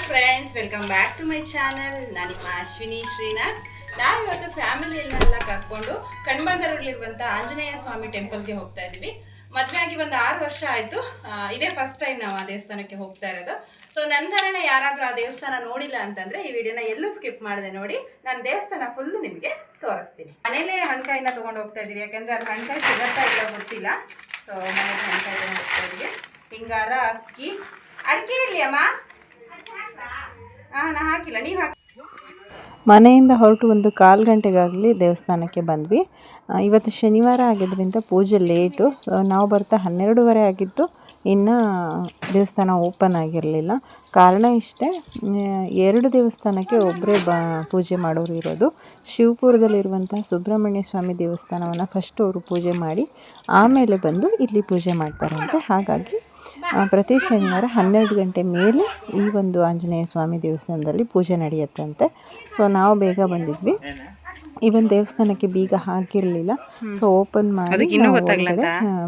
Friends, welcome back to my channel. ನಾನು ನಿಮ್ಮ ಅಶ್ವಿನಿ ಶ್ರೀನಾಥ್. ನಾವು ಇವತ್ತು ಫ್ಯಾಮಿಲಿಯನ್ನೆಲ್ಲ ಕರ್ಕೊಂಡು ಕಣ್ಬಂದರಲ್ಲಿರುವಂಥ ಆಂಜನೇಯ ಸ್ವಾಮಿ ಟೆಂಪಲ್ಗೆ ಹೋಗ್ತಾ ಇದ್ದೀವಿ. ಮದುವೆ ಆಗಿ ಒಂದು 6 ವರ್ಷ ಆಯಿತು. ಇದೇ ಫಸ್ಟ್ ಟೈಮ್ ನಾವು ಆ ದೇವಸ್ಥಾನಕ್ಕೆ ಹೋಗ್ತಾ ಇರೋದು. ಸೊ ನಂತರನೇ ಯಾರಾದರೂ ಆ ದೇವಸ್ಥಾನ ನೋಡಿಲ್ಲ ಅಂತಂದರೆ ಈ ವಿಡಿಯೋನ ಎಲ್ಲೂ ಸ್ಕಿಪ್ ಮಾಡಿದೆ ನೋಡಿ. ನಾನು ದೇವಸ್ಥಾನ ಫುಲ್ಲು ನಿಮಗೆ ತೋರಿಸ್ತೀನಿ. ಮನೇಲೇ ಹಣ್ಕಾಯಿನ ತೊಗೊಂಡು ಹೋಗ್ತಾ ಇದ್ದೀವಿ, ಯಾಕೆಂದರೆ ಅಲ್ಲಿ ಹಣ್ಕಾಯಿ ಸಿಗತ್ತಾ ಇಲ್ಲ ಗೊತ್ತಿಲ್ಲ. ಸೊ ಮನೇಲಿ ಹಣ್ಕಾಯಿ ತೊಗೊಂಡು ಹೋಗ್ತಾ ಇದ್ದೀವಿ. ಹಿಂಗಾರ, ಅಕ್ಕಿ, ಅಡಿಕೆ ಇಲ್ಲಿ ಅಮ್ಮ. ನಾ ಹಾಕಿಲ್ಲ, ನೀವು ಹಾಕಿ. ಮನೆಯಿಂದ ಹೊರಟು ಒಂದು 1/4 ಗಂಟೆಗಾಗಲಿ ದೇವಸ್ಥಾನಕ್ಕೆ ಬಂದ್ವಿ. ಇವತ್ತು ಶನಿವಾರ ಆಗಿದ್ದರಿಂದ ಪೂಜೆ ಲೇಟು. ನಾವು ಬರ್ತಾ 12:30 ಆಗಿತ್ತು. ಇನ್ನು ದೇವಸ್ಥಾನ ಓಪನ್ ಆಗಿರಲಿಲ್ಲ. ಕಾರಣ ಇಷ್ಟೇ, 2 ದೇವಸ್ಥಾನಕ್ಕೆ ಒಬ್ಬರೇ ಪೂಜೆ ಮಾಡೋರು ಇರೋದು. ಶಿವಪುರದಲ್ಲಿರುವಂಥ ಸುಬ್ರಹ್ಮಣ್ಯ ಸ್ವಾಮಿ ದೇವಸ್ಥಾನವನ್ನು ಫಸ್ಟ್ ಅವರು ಪೂಜೆ ಮಾಡಿ ಆಮೇಲೆ ಬಂದು ಇಲ್ಲಿ ಪೂಜೆ ಮಾಡ್ತಾರಂತೆ. ಹಾಗಾಗಿ ಪ್ರತಿ ಶನಿವಾರ 12 ಗಂಟೆ ಮೇಲೆ ಈ ಒಂದು ಆಂಜನೇಯ ಸ್ವಾಮಿ ದೇವಸ್ಥಾನದಲ್ಲಿ ಪೂಜೆ ನಡೆಯುತ್ತಂತೆ. ಸೊ ನಾವು ಬೇಗ ಬಂದಿದ್ವಿ. ಈ ಒಂದು ದೇವಸ್ಥಾನಕ್ಕೆ ಬೀಗ ಹಾಕಿರಲಿಲ್ಲ. ಸೊ ಓಪನ್ ಮಾಡಿ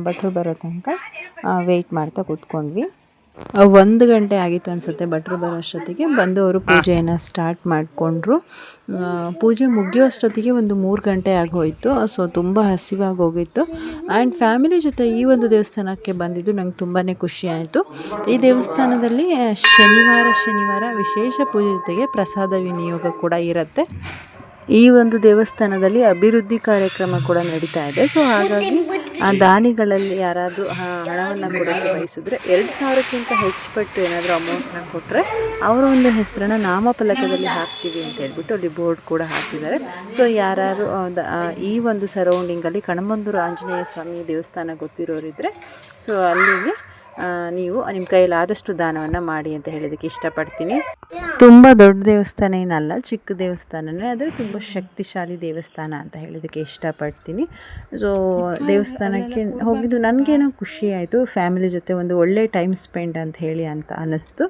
ಭಟ್ರು ಬರೋ ತನಕ ವೆಯ್ಟ್ ಮಾಡ್ತಾ ಕೂತ್ಕೊಂಡ್ವಿ. 1 ಗಂಟೆ ಆಗಿತ್ತು ಅನಿಸುತ್ತೆ ಭಟ್ರು ಬರೋ ಅಷ್ಟೊತ್ತಿಗೆ. ಬಂದು ಅವರು ಪೂಜೆಯನ್ನು ಸ್ಟಾರ್ಟ್ ಮಾಡಿಕೊಂಡ್ರು. ಪೂಜೆ ಮುಗಿಯೋಷ್ಟೊತ್ತಿಗೆ ಒಂದು 3 ಗಂಟೆ ಆಗೋಯಿತು. ಸೊ ತುಂಬ ಹಸಿವಾಗಿ ಹೋಗಿತ್ತು. ಆ್ಯಂಡ್ ಫ್ಯಾಮಿಲಿ ಜೊತೆ ಈ ಒಂದು ದೇವಸ್ಥಾನಕ್ಕೆ ಬಂದಿದ್ದು ನಂಗೆ ತುಂಬಾ ಖುಷಿ ಆಯಿತು. ಈ ದೇವಸ್ಥಾನದಲ್ಲಿ ಶನಿವಾರ ವಿಶೇಷ ಪೂಜೆ ಜೊತೆಗೆ ಪ್ರಸಾದ ವಿನಿಯೋಗ ಕೂಡ ಇರುತ್ತೆ. ಈ ಒಂದು ದೇವಸ್ಥಾನದಲ್ಲಿ ಅಭಿವೃದ್ಧಿ ಕಾರ್ಯಕ್ರಮ ಕೂಡ ನಡೀತಾ ಇದೆ. ಸೊ ಹಾಗಾಗಿ ಆ ದಾನಿಗಳಲ್ಲಿ ಯಾರಾದರೂ ಹಣವನ್ನು ಕೊಡೋಕ್ಕೆ ಬಯಸಿದ್ರೆ 2,000ಕ್ಕಿಂತ ಹೆಚ್ಚು ಪಟ್ಟು ಏನಾದರೂ ಅಮೌಂಟ್ನ ಕೊಟ್ಟರೆ ಅವರ ಒಂದು ಹೆಸರನ್ನು ನಾಮಫಲಕದಲ್ಲಿ ಹಾಕ್ತೀವಿ ಅಂತ ಹೇಳ್ಬಿಟ್ಟು ಅಲ್ಲಿ ಬೋರ್ಡ್ ಕೂಡ ಹಾಕಿದ್ದಾರೆ. ಸೊ ಯಾರು ಈ ಒಂದು ಸರೌಂಡಿಂಗಲ್ಲಿ ಕಣಮಂದೂರು ಆಂಜನೇಯ ಸ್ವಾಮಿ ದೇವಸ್ಥಾನ ಗೊತ್ತಿರೋರಿದ್ದರೆ ಸೊ ಅಲ್ಲಿಗೆ ನೀವು ನಿಮ್ಮ ಕೈಯಲ್ಲಾದಷ್ಟು ದಾನವನ್ನು ಮಾಡಿ ಅಂತ ಹೇಳೋದಕ್ಕೆ ಇಷ್ಟಪಡ್ತೀನಿ. ತುಂಬ ದೊಡ್ಡ ದೇವಸ್ಥಾನ ಏನಲ್ಲ, ಚಿಕ್ಕ ದೇವಸ್ಥಾನನೇ, ಆದರೆ ತುಂಬ ಶಕ್ತಿಶಾಲಿ ದೇವಸ್ಥಾನ ಅಂತ ಹೇಳೋದಕ್ಕೆ ಇಷ್ಟಪಡ್ತೀನಿ. ಸೊ ದೇವಸ್ಥಾನಕ್ಕೆ ಹೋಗಿದ್ದು ನನಗೇನೋ ಖುಷಿ ಆಯಿತು. ಫ್ಯಾಮಿಲಿ ಜೊತೆ ಒಂದು ಒಳ್ಳೆ ಟೈಮ್ ಸ್ಪೆಂಡ್ ಅಂತ ಹೇಳಿ ಅಂತ ಅನ್ನಿಸ್ತು.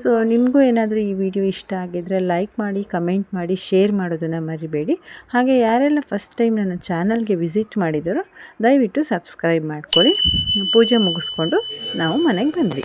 ಸೊ ನಿಮಗೂ ಏನಾದರೂ ಈ ವಿಡಿಯೋ ಇಷ್ಟ ಆಗಿದ್ದರೆ ಲೈಕ್ ಮಾಡಿ, ಕಮೆಂಟ್ ಮಾಡಿ, ಶೇರ್ ಮಾಡೋದನ್ನು ಮರಿಬೇಡಿ. ಹಾಗೆ ಯಾರೆಲ್ಲ ಫಸ್ಟ್ ಟೈಮ್ ನನ್ನ ಚಾನಲ್ಗೆ ವಿಸಿಟ್ ಮಾಡಿದರೋ ದಯವಿಟ್ಟು ಸಬ್ಸ್ಕ್ರೈಬ್ ಮಾಡ್ಕೊಳ್ಳಿ. ಪೂಜೆ ಮುಗಿಸ್ಕೊಂಡು ನಾವು ಮನೆಗೆ ಬಂದ್ವಿ.